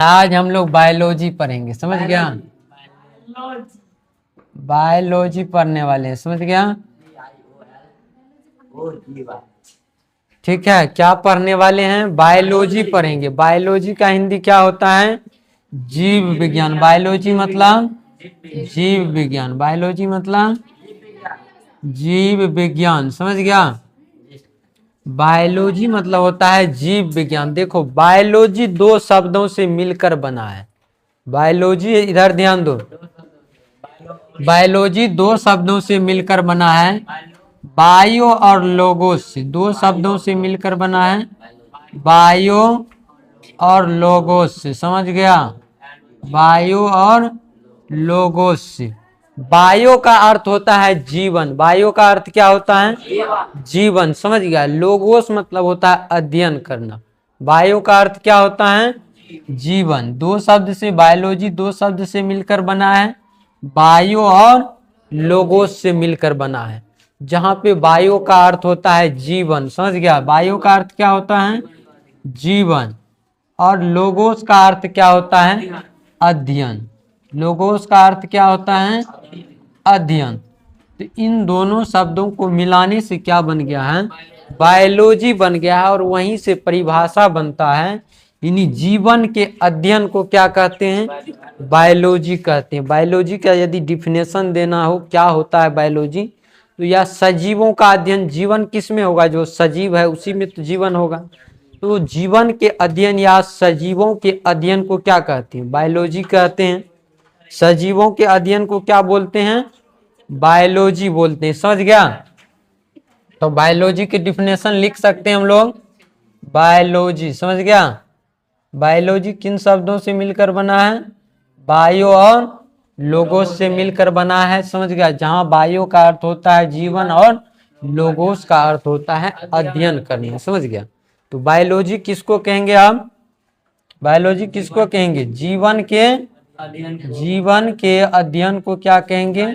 आज हम लोग बायोलॉजी पढ़ेंगे, समझ गया। बायोलॉजी पढ़ने वाले हैं, समझ गया। ठीक है, क्या पढ़ने वाले हैं? बायोलॉजी पढ़ेंगे। बायोलॉजी का हिंदी क्या होता है? जीव विज्ञान। बायोलॉजी मतलब जीव विज्ञान। बायोलॉजी मतलब जीव विज्ञान, समझ गया। बायोलॉजी मतलब होता है जीव विज्ञान। देखो, बायोलॉजी दो शब्दों से मिलकर बना है। बायोलॉजी, इधर ध्यान दो, बायोलॉजी दो शब्दों से मिलकर बना है। बायो और लोगोस से, दो शब्दों से मिलकर बना है। बायो और लोगोस से, समझ गया। बायो और लोगोस से। बायो का अर्थ होता है जीवन। बायो का अर्थ क्या होता है? जीवन, समझ गया। लोगोस मतलब होता है अध्ययन करना। बायो का अर्थ क्या होता है? जीवन। दो शब्द से, बायोलॉजी दो शब्द से मिलकर बना है। बायो और लोगोस से मिलकर बना है। जहां पे बायो का अर्थ होता है जीवन, समझ गया। बायो का अर्थ क्या होता है? जीवन। और लोगोस का अर्थ क्या होता है? अध्ययन। लोगोस का अर्थ क्या होता है? अध्ययन। तो इन दोनों शब्दों को मिलाने से क्या बन गया है? बायोलॉजी बन गया है। और वहीं से परिभाषा बनता है, यानी जीवन के अध्ययन को क्या कहते हैं? बायोलॉजी कहते हैं। बायोलॉजी का यदि डिफिनेशन देना हो, क्या होता है बायोलॉजी, तो यह सजीवों का अध्ययन। जीवन किस में होगा? जो सजीव है उसी में तो जीवन होगा। तो जीवन के अध्ययन या सजीवों के अध्ययन को क्या कहते हैं? बायोलॉजी कहते हैं। सजीवों के अध्ययन को क्या बोलते हैं? बायोलॉजी बोलते हैं, समझ गया। तो बायोलॉजी की डिफिनेशन लिख सकते हैं हम लोग। बायोलॉजी, समझ गया। बायोलॉजी किन शब्दों से मिलकर बना है? बायो और लोगोस से मिलकर बना है, समझ गया। जहां बायो का अर्थ होता है जीवन और लोगोस का अर्थ होता है अध्ययन करना, समझ गया। तो बायोलॉजी किसको कहेंगे आप? बायोलॉजी किसको कहेंगे? जीवन के अध्ययन को क्या कहेंगे?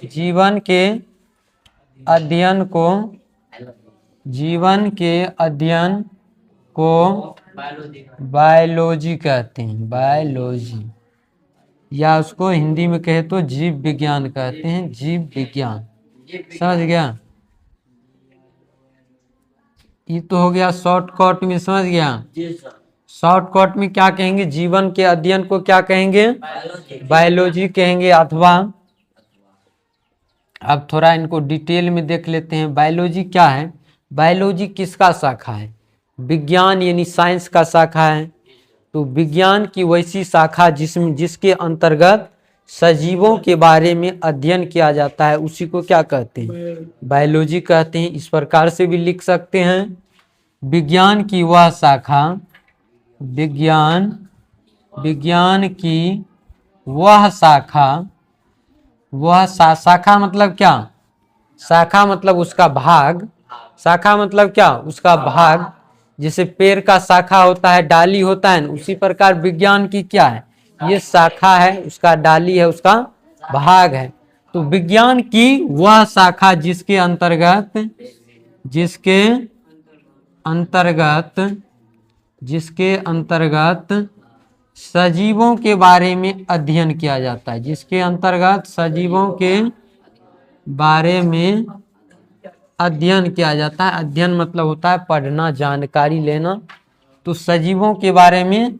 जीवन के अध्ययन को, जीवन के अध्ययन को बायोलॉजी कहते हैं। बायोलॉजी, या उसको हिंदी में कहे तो जीव विज्ञान कहते हैं। जीव विज्ञान, समझ गया। ये तो हो गया शॉर्टकट में, समझ गया। शॉर्टकट में क्या कहेंगे? जीवन के अध्ययन को क्या कहेंगे? बायोलॉजी कहेंगे। अथवा अब थोड़ा इनको डिटेल में देख लेते हैं। बायोलॉजी क्या है? बायोलॉजी किसका शाखा है? विज्ञान यानी साइंस का शाखा है। तो विज्ञान की वैसी शाखा जिसके अंतर्गत सजीवों के बारे में अध्ययन किया जाता है, उसी को क्या कहते हैं? बायोलॉजी कहते हैं। इस प्रकार से भी लिख सकते हैं, विज्ञान की वह शाखा, विज्ञान की वह शाखा, शाखा मतलब क्या? शाखा मतलब उसका भाग। शाखा मतलब क्या? उसका भाग। जैसे पेड़ का शाखा होता है, डाली होता है, उसी प्रकार विज्ञान की क्या है? ये शाखा है, उसका डाली है, उसका भाग है। तो विज्ञान की वह शाखा जिसके अंतर्गत सजीवों के बारे में अध्ययन किया जाता है। जिसके अंतर्गत सजीवों के बारे में अध्ययन किया जाता है। अध्ययन मतलब होता है पढ़ना, जानकारी लेना। तो सजीवों के बारे में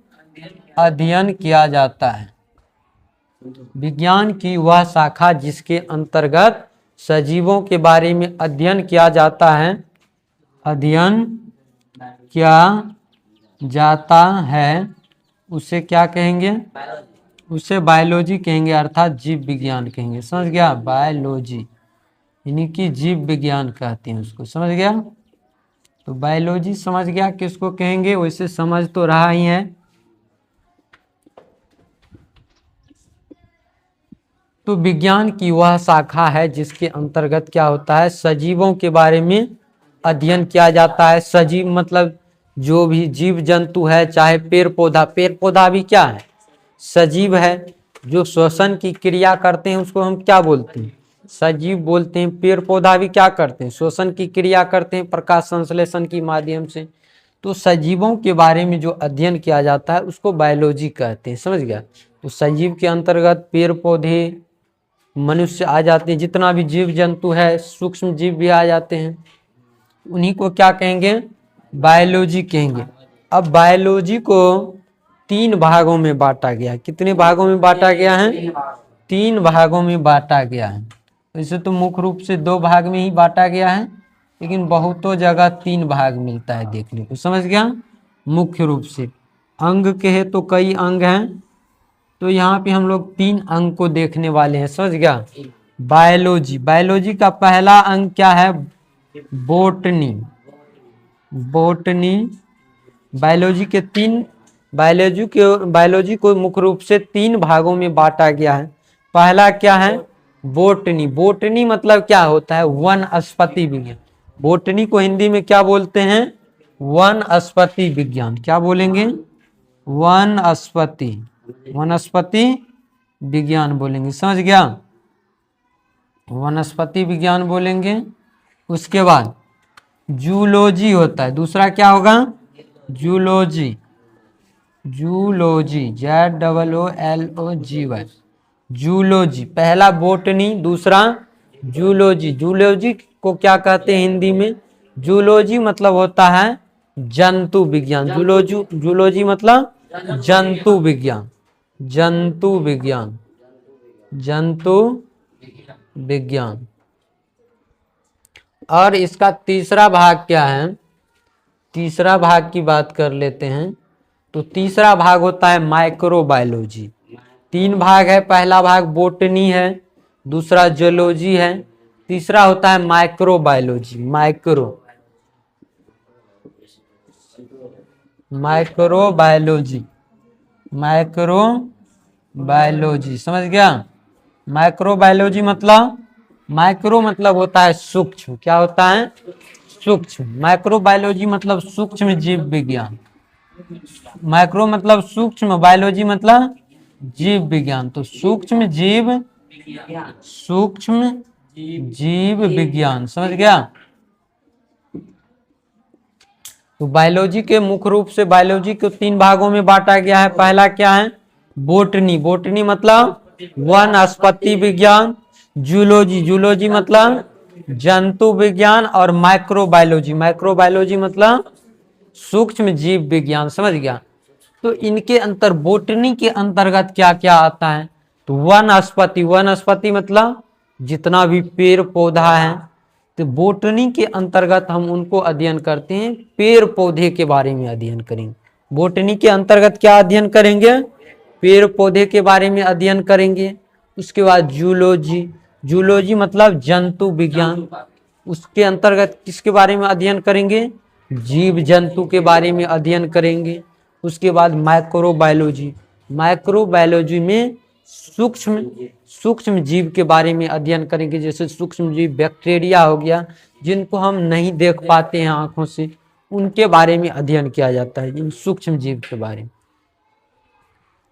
अध्ययन किया जाता है। विज्ञान की वह शाखा जिसके अंतर्गत सजीवों के बारे में अध्ययन किया जाता है, अध्ययन किया जाता है, उसे क्या कहेंगे? उसे बायोलॉजी कहेंगे, अर्थात जीव विज्ञान कहेंगे, समझ गया। बायोलॉजी यानी कि जीव विज्ञान कहते हैं उसको, समझ गया। तो बायोलॉजी समझ गया किसको कहेंगे, वैसे समझ तो रहा ही है। तो विज्ञान की वह शाखा है जिसके अंतर्गत क्या होता है? सजीवों के बारे में अध्ययन किया जाता है। सजीव मतलब जो भी जीव जंतु है, चाहे पेड़ पौधा, पेड़ पौधा भी क्या है? सजीव है। जो श्वसन की क्रिया करते हैं उसको हम क्या बोलते हैं? सजीव बोलते हैं। पेड़ पौधा भी क्या करते हैं? श्वसन की क्रिया करते हैं प्रकाश संश्लेषण के माध्यम से। तो सजीवों के बारे में जो अध्ययन किया जाता है उसको बायोलॉजी कहते हैं, समझ गया। तो सजीव के अंतर्गत पेड़ पौधे, मनुष्य आ जाते हैं, जितना भी जीव जंतु है, सूक्ष्म जीव भी आ जाते हैं, उन्हीं को क्या कहेंगे, बायोलॉजी कहेंगे। अब बायोलॉजी को 3 भागों में बांटा गया है। कितने भागों में बांटा गया है, 3 भागों में बांटा गया है। वैसे तो मुख्य रूप से 2 भाग में ही बांटा गया है, लेकिन बहुतों जगह 3 भाग मिलता है देखने को, समझ गया। मुख्य रूप से अंग के है तो कई अंग हैं, तो यहाँ पे हम लोग 3 अंग को देखने वाले हैं, समझ गया। बायोलॉजी, बायोलॉजी का पहला अंग क्या है, बोटनी। बोटनी बायोलॉजी के 3, बायोलॉजी को मुख्य रूप से 3 भागों में बांटा गया है। पहला क्या है, बोटनी। बोटनी मतलब क्या होता है, वनस्पति विज्ञान। बोटनी को हिंदी में क्या बोलते हैं, वनस्पति विज्ञान। क्या बोलेंगे, वनस्पति, वनस्पति विज्ञान बोलेंगे, समझ गया, वनस्पति विज्ञान बोलेंगे। उसके बाद जूलॉजी होता है, दूसरा क्या होगा, जूलॉजी। Zoology, ZOOLOGY, zoology. पहला बोटनी, दूसरा जूलॉजी। जूलॉजी को क्या कहते हैं हिंदी में, जूलॉजी मतलब होता है जंतु विज्ञान। जूलॉजी मतलब जंतु विज्ञान, जंतु विज्ञान, जंतु विज्ञान। और इसका तीसरा भाग क्या है, तीसरा भाग की बात कर लेते हैं। तो तीसरा भाग होता है माइक्रोबायोलॉजी। 3 भाग है, पहला भाग बोटनी है, दूसरा जूलॉजी है, तीसरा होता है माइक्रोबायोलॉजी। माइक्रोबायोलॉजी, माइक्रोबायोलॉजी, समझ गया। माइक्रोबायोलॉजी मतलब, माइक्रो मतलब होता है सूक्ष्म, क्या होता है, सूक्ष्म। माइक्रोबायोलॉजी मतलब सूक्ष्म जीव विज्ञान। माइक्रो मतलब सूक्ष्म, बायोलॉजी मतलब जीव विज्ञान। तो सूक्ष्म जीव, सूक्ष्म जीव विज्ञान, समझ गया। तो बायोलॉजी के मुख्य रूप से बायोलॉजी को 3 भागों में बांटा गया है। पहला क्या है, बोटनी। बोटनी मतलब वनस्पति विज्ञान। जूलॉजी, जूलॉजी मतलब जंतु विज्ञान। और माइक्रोबायोलॉजी, माइक्रोबायोलॉजी मतलब सूक्ष्म जीव विज्ञान, समझ गया। तो इनके अंतर, बोटनी के अंतर्गत क्या क्या आता है, तो वनस्पति। वनस्पति मतलब जितना भी पेड़ पौधा है, तो बोटनी के अंतर्गत हम उनको अध्ययन करते हैं, पेड़ पौधे के बारे में अध्ययन करेंगे। बोटनी के अंतर्गत क्या अध्ययन करेंगे, पेड़ पौधे के बारे में अध्ययन करेंगे। उसके बाद जूलॉजी, जूलॉजी मतलब जंतु विज्ञान, उसके अंतर्गत किसके बारे में अध्ययन करेंगे, जीव जंतु के बारे में अध्ययन करेंगे। उसके बाद माइक्रोबायोलॉजी, माइक्रोबायोलॉजी में सूक्ष्म जीव के बारे में अध्ययन करेंगे। जैसे सूक्ष्म जीव बैक्टीरिया हो गया, जिनको हम नहीं देख पाते हैं आंखों से, उनके बारे में अध्ययन किया जाता है, इन सूक्ष्म जीव के बारे में।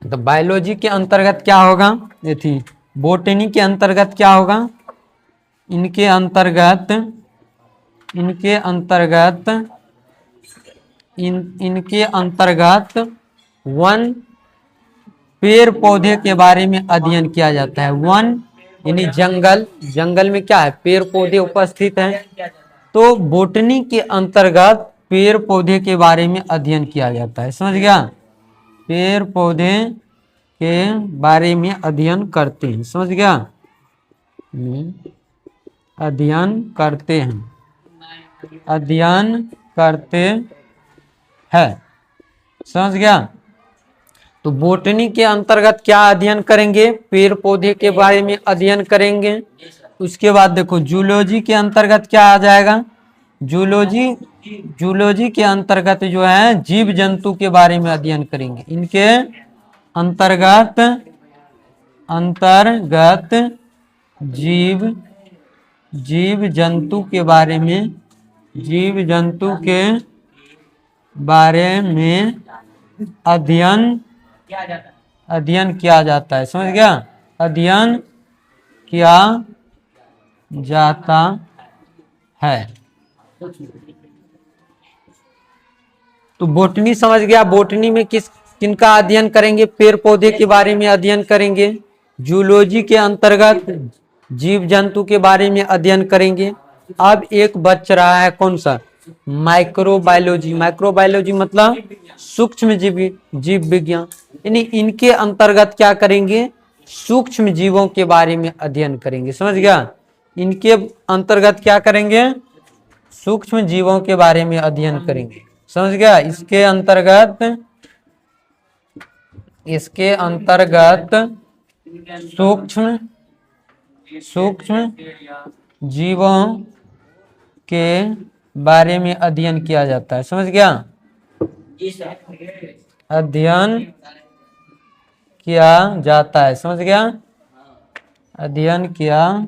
तो बायोलॉजी के अंतर्गत क्या होगा, ये थी। बोटनी के अंतर्गत क्या होगा, इनके अंतर्गत इनके अंतर्गत वन, पेड़ पौधे के बारे में अध्ययन किया जाता है। वन यानी जंगल, जंगल में क्या है, पेड़ पौधे उपस्थित हैं। तो बोटनी के अंतर्गत पेड़ पौधे के बारे में अध्ययन किया जाता है, समझ गया। पेड़ पौधे के बारे में अध्ययन करते हैं, समझ गया, अध्ययन करते हैं, अध्ययन करते हैं, समझ गया। तो बोटनी के अंतर्गत क्या अध्ययन करेंगे, पेड़ पौधे के बारे में अध्ययन करेंगे। उसके बाद देखो जूलॉजी के अंतर्गत क्या आ जाएगा, जूलॉजी के अंतर्गत जो है जीव जंतु के बारे में अध्ययन करेंगे। इनके अंतर्गत जीव जंतु के बारे में, जीव जंतु के बारे में अध्ययन किया जाता है, समझ गया, अध्ययन किया जाता है। तो बोटनी समझ गया। बोटनी में किनका अध्ययन करेंगे? पेड़ पौधे के बारे में अध्ययन करेंगे। जूलॉजी के अंतर्गत जीव जंतु के बारे में अध्ययन करेंगे। अब एक बच रहा है, कौन सा? माइक्रोबायोलॉजी। माइक्रोबायोलॉजी मतलब सूक्ष्म जीव विज्ञान, यानी इनके अंतर्गत क्या करेंगे? सूक्ष्म जीवों के बारे में अध्ययन करेंगे। समझ गया? इनके अंतर्गत क्या करेंगे? सूक्ष्म जीवों के बारे में अध्ययन करेंगे। समझ गया? इसके अंतर्गत सूक्ष्म जीवों के बारे में अध्ययन किया जाता है। समझ गया? अध्ययन किया जाता है। समझ गया? अध्ययन किया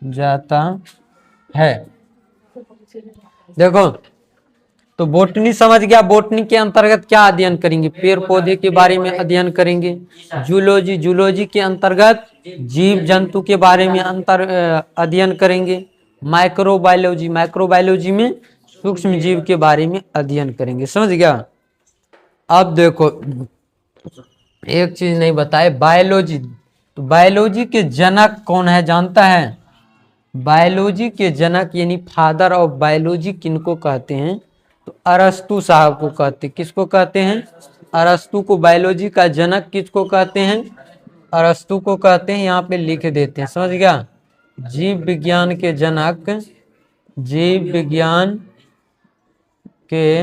जाता है। देखो, तो बोटनी समझ गया। बोटनी के अंतर्गत क्या अध्ययन करेंगे? पेड़ पौधे के बारे में अध्ययन करेंगे। जूलॉजी के अंतर्गत जीव जंतु के बारे में अध्ययन करेंगे। माइक्रोबायोलॉजी में सूक्ष्म जीव के बारे में अध्ययन करेंगे। समझ गया? अब देखो, एक चीज नहीं बताए, बायोलॉजी। तो बायोलॉजी के जनक कौन है, जानता है? बायोलॉजी के जनक यानी फादर ऑफ बायोलॉजी किनको कहते हैं? तो अरस्तु साहब को कहते हैं। किसको कहते हैं? अरस्तु को। बायोलॉजी का जनक किसको कहते हैं? अरस्तु को कहते हैं। यहाँ पे लिख देते हैं। समझ गया? जीव विज्ञान के जनक, जीव विज्ञान के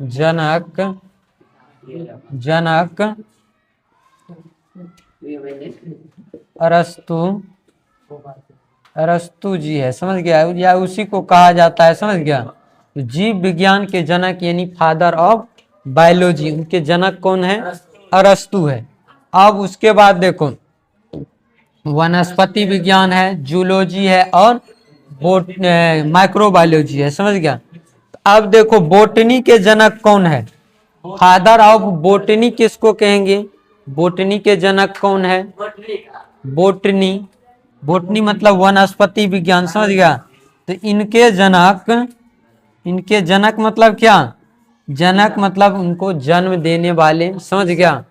जनक अरस्तु जी है। समझ गया? या उसी को कहा जाता है। समझ गया? तो जीव विज्ञान के जनक यानी फादर ऑफ बायोलॉजी, उनके जनक कौन है? अरस्तु है। अब उसके बाद देखो, वनस्पति विज्ञान है, जूलॉजी है और माइक्रोबायोलॉजी है। समझ गया? अब देखो, बोटनी के जनक कौन है? फादर ऑफ बोटनी किसको कहेंगे? बोटनी के जनक कौन है? बोटनी मतलब वनस्पति विज्ञान। समझ गया? तो इनके जनक मतलब क्या? जनक मतलब उनको जन्म देने वाले। समझ गया?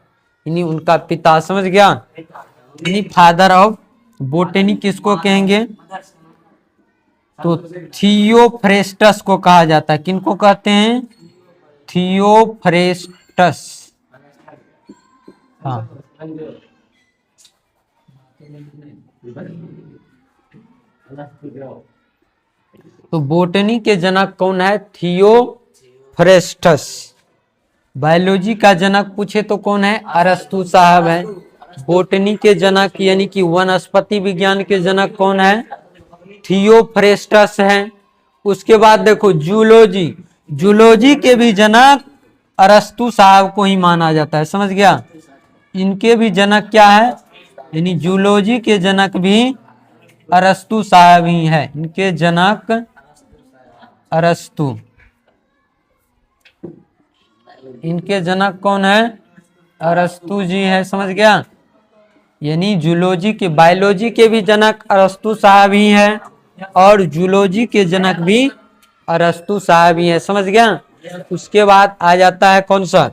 यानी उनका पिता। समझ गया? यानी फादर ऑफ बोटनी किसको कहेंगे? तो थियोफ्रेस्टस को कहा जाता है। किनको कहते हैं? थियोफ्रेस्टस। हाँ, तो बोटनी के जनक कौन है? थियोफ्रेस्टस। बायोलॉजी का जनक पूछे तो कौन है? अरस्तु साहब है। बोटनी के जनक यानी कि वनस्पति विज्ञान के जनक कौन है? थियोफ्रेस्टस है। उसके बाद देखो, जूलॉजी के भी जनक अरस्तु साहब को ही माना जाता है। समझ गया? इनके भी जनक क्या है? यानी जूलॉजी के जनक भी अरस्तु साहब ही है। इनके जनक अरस्तु। इनके जनक कौन है? अरस्तु जी है। समझ गया? यानी बायोलॉजी के भी जनक अरस्तु साहब ही है और जूलॉजी के जनक भी अरस्तु साहब ही है। समझ गया? उसके बाद आ जाता है कौन सा?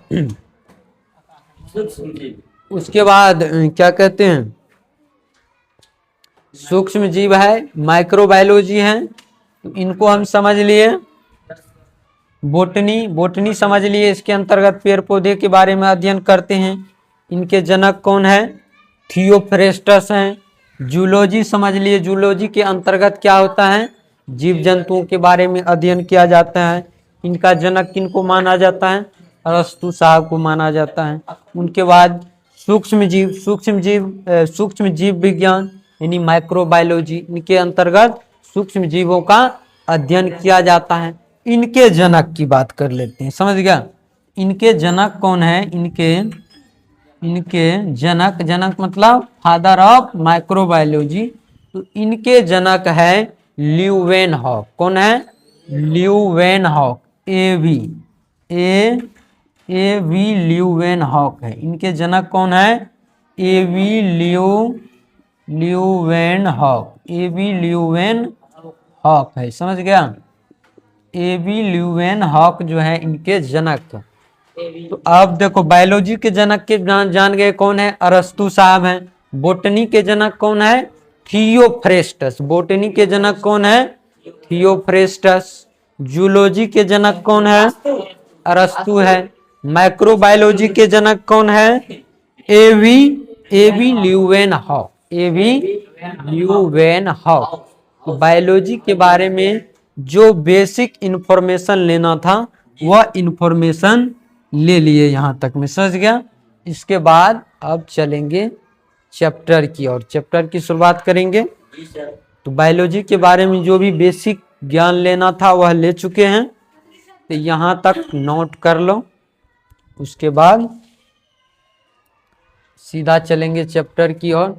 उसके बाद क्या कहते हैं? सूक्ष्म जीव है, माइक्रोबायोलॉजी है। तो इनको हम समझ लिए। बोटनी समझ लिए। इसके अंतर्गत पेड़ पौधे के बारे में अध्ययन करते हैं। इनके जनक कौन है? थियोफ्रेस्टस हैं। जूलॉजी समझ लिए। जूलॉजी के अंतर्गत क्या होता है? जीव जंतुओं के बारे में अध्ययन किया जाता है। इनका जनक किनको माना जाता है? अरस्तु साहब को माना जाता है। उनके बाद सूक्ष्म जीव विज्ञान यानी माइक्रोबायोलॉजी, इनके अंतर्गत सूक्ष्म जीवों का अध्ययन किया जाता है। इनके जनक की बात कर लेते हैं। समझ गया? इनके जनक कौन है? इनके जनक मतलब फादर ऑफ माइक्रोबायोलॉजी। तो इनके जनक है ल्यूवेनहॉक। कौन है? ल्यूवेनहॉक। ए वी ल्यूवेनहॉक है। इनके जनक कौन है? ए वी ल्यूवेनहॉक है। समझ गया? एबी ल्यूवेनहॉक जो है इनके जनक। तो अब देखो बायोलॉजी के जनक के जान गए कौन है, अरस्तु साहब हैं। बोटनी के जनक कौन है, थियोफ्रेस्टस। बोटनी के जनक कौन है, थियोफ्रेस्टस। जूलॉजी के जनक कौन है, अरस्तु है। माइक्रोबायोलॉजी के जनक कौन है, एवी एवी ल्यूवेनहॉक। एवी ल्यूवेनहॉक। बायोलॉजी के बारे में जो बेसिक इंफॉर्मेशन लेना था वह इंफॉर्मेशन ले लिए, यहां तक में समझ गया। इसके बाद अब चलेंगे चैप्टर की और चैप्टर की शुरुआत करेंगे। तो बायोलॉजी के बारे में जो भी बेसिक ज्ञान लेना था वह ले चुके हैं, तो यहां तक नोट कर लो। उसके बाद सीधा चलेंगे चैप्टर की ओर।